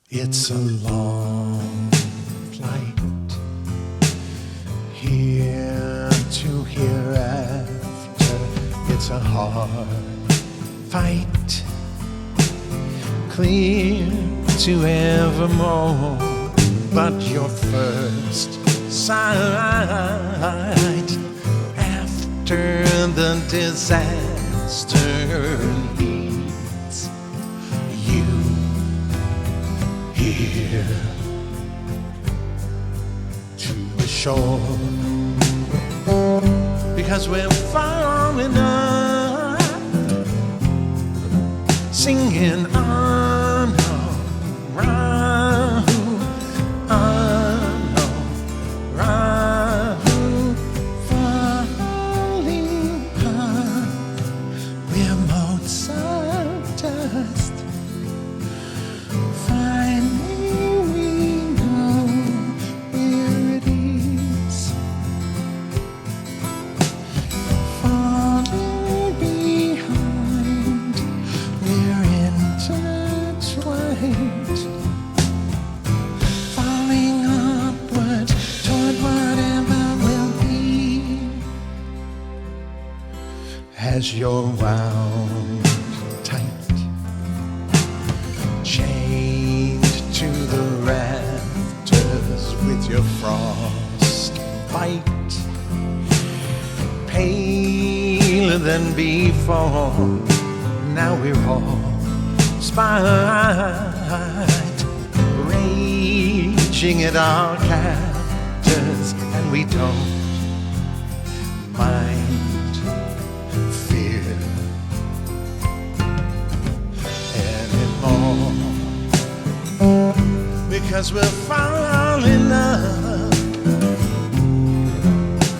It's a long flight, here to hereafter. It's a hard fight, clear to evermore. But your first sight, after the disaster, leads you here to the shore, because we're far enough, singing Ah No Rah Hu, Ah No Rah Hu, falling apart. We're motes of dust. Falling upward toward whatever will be, as you're wound tight, chained to the rafters with your frostbite, paler than before. Now we're all spite, raging at our captors, and we don't mind fear anymore, because we're falling up,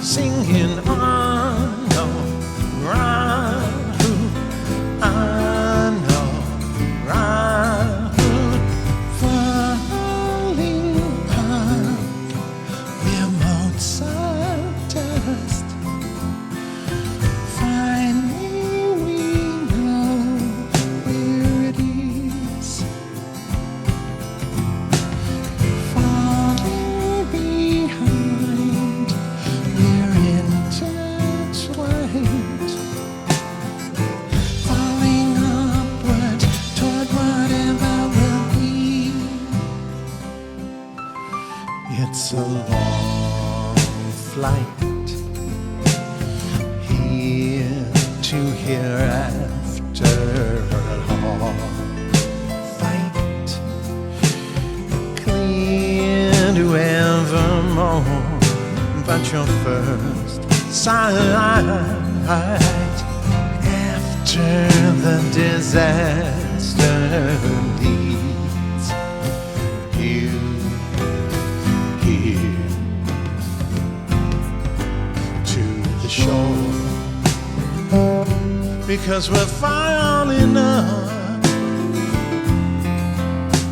singing Ah No Rah Hu, Ah No Rah Hu, falling apart. We're motes of dust. Finally we know where it is. Falling behind, we're intertwined. Falling upward toward whatever will be. It's a long flight, here to hereafter. A hard fight, clear to evermore. But your first sight, after the disaster, leads you here to the shore, because we're falling up,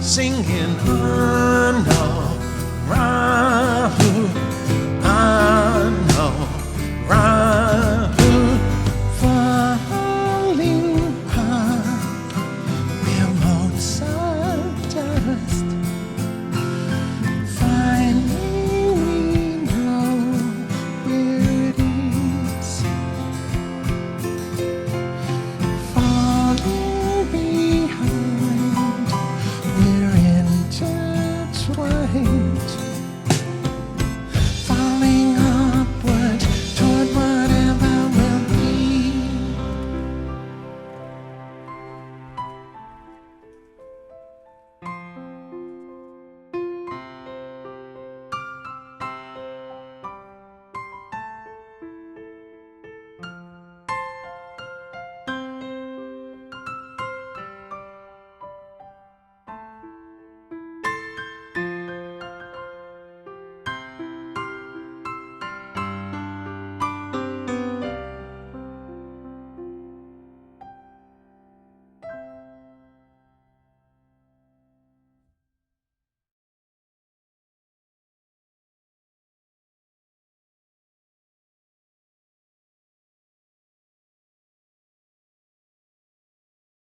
singing Ah No Rah Hu, Ah